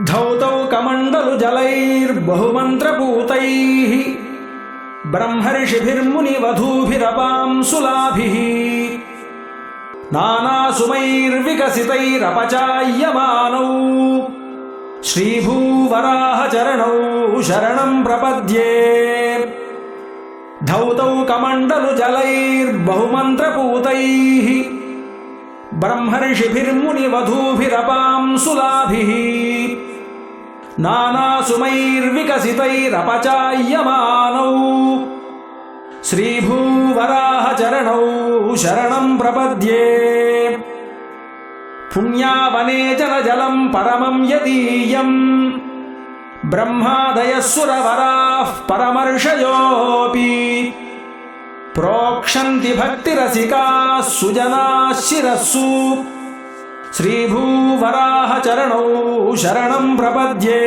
धौतौ कमण्डलु जलैर्बहुमन्त्रपूतैः ब्रह्मर्षिभिर्मुनिवधूभिरपां सुलाभिः नानासुमैर्विकसितैरपचायमानौ श्रीभूवराहचरणौ शरणं प्रपद्ये। धौतौ कमण्डलु जलैर्बहुमन्त्रपूतैः ब्रह्मर्षिभिर्मुनिवधूभिरपां सुलाभिः नानासुमैर्विकसितैरपचायमानौ श्रीभूवराहचरणौ शरणं प्रपद्ये। पुण्यावने जलजलं परमं यदीयं ब्रह्मादयः सुरवराः परमर्षयोऽपि प्रोक्षन्ति भक्तिरसिकाः सुजनाः शिरस्सु श्रीभूवराहचरणौ शरणं प्रपद्ये।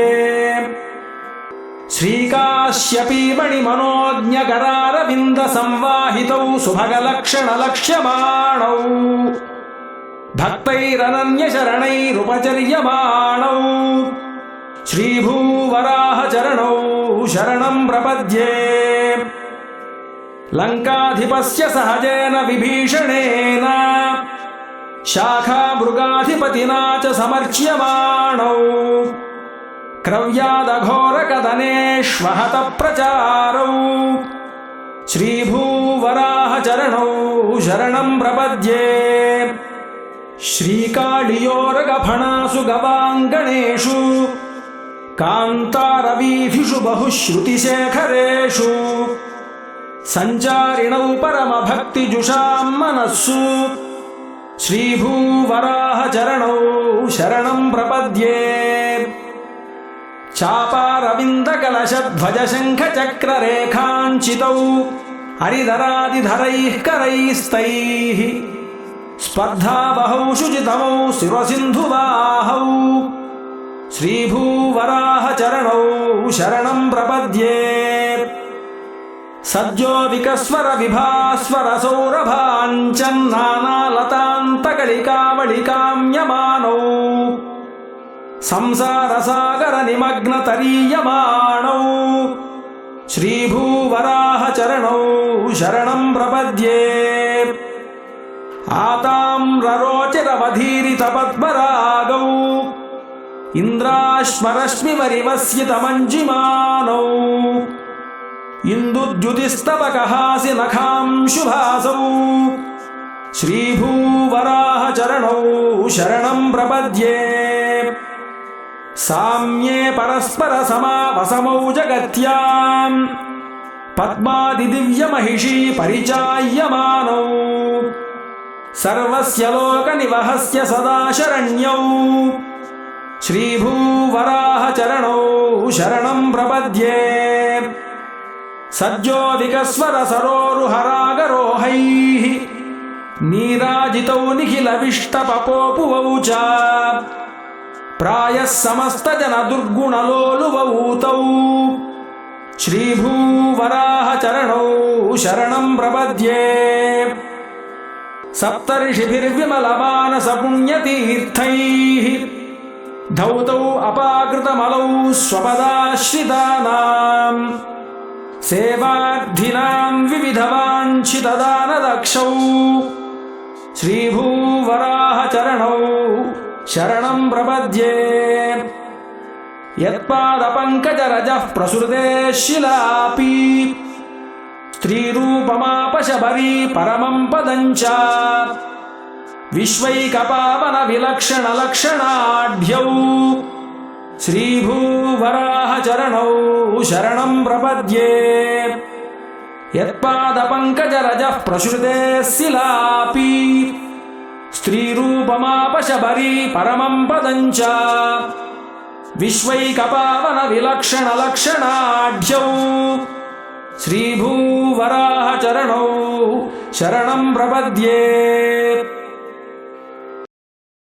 श्रीकाश्यपी मणिमनोज्ञकरारविन्दसंवाहितौ सुभगलक्षणलक्ष्यमाणौ भक्तैरनन्यशरणैरुपचर्यमाणौ श्रीभूवराहचरणौ शरणं प्रपद्ये। लङ्काधिपस्य सहजेन विभीषणेन शाखामृगाधिपतिना च समर्च्यमाणौ क्रव्यादघोरकदनेष्वहतः प्रचारौ श्रीभूवराहचरणौ शरणं प्रपद्ये। श्रीकाळियोरगफणासु गवाङ्गणेषु कान्तारवीथिषु बहुश्रुतिशेखरेषु सञ्चारिणौ परमभक्तिजुषां मनस्सु श्रीभूवराहचरणौ शरणं प्रपद्ये। चापारविन्दकलशध्वजशङ्खचक्ररेखाञ्चितौ हरिधरादिधरैः करैस्तैः स्पर्धावहौ शुचितमौ शिरसिन्धुवाहौ श्रीभूवराहचरणौ शरणं प्रपद्ये। सद्यो विकस्वरविभास्वरसौरभाञ्चन्नानालतान्तकलिकावलिकाम्यमानौ संसारसागरनिमग्नतरीयमाणौ श्रीभूवराहचरणौ शरणं प्रपद्ये। आताम्ररोचिरवधीरितपद्मरागौ इन्द्राश्मरश्मिवरिवस्यतमञ्जिमानौ इन्दुद्युतिस्तबकहासिनखांशुभासौ श्रीभूवराहचरणौ शरणं प्रपद्ये। साम्ये परस्परसमावसमौ जगत्यां पद्मादिदिव्यमहिषी परिचायमानौ सर्वस्य लोकनिवहस्य सदा शरण्यौ श्रीभूवराहचरणौ शरणं प्रपद्ये। सद्यो विकस्वरसरोरुहरागरोहैः नीराजितौ निखिलविष्टपपोपुवौ च प्रायः समस्तजनदुर्गुणलोलुवौ तौ श्रीभूवराहचरणौ शरणं प्रपद्ये। सप्तर्षिभिर्विमलमानसपुण्यतीर्थैः धौतौ अपाकृतमलौ स्वपदाश्रितानां सेवार्थिनां विविधवाञ्छितदानदक्षौ श्रीभूवराहचरणौ शरणं प्रपद्ये। यत्पादपङ्कजरजः प्रसृते शिलापि स्त्रीरूपमापशबरी परमं पदं च विश्वैकपावनविलक्षणलक्षणाढ्यौ श्रीभूवराहचरणौ शरणं प्रपद्ये। यत्पादपङ्कजरजः प्रसृते शिलापि स्त्रीरूपमापशबरी परमं पदं च विश्वैकपावनविलक्षणलक्षणाढ्यौ श्रीभूवराहचरणौ शरणं प्रपद्ये।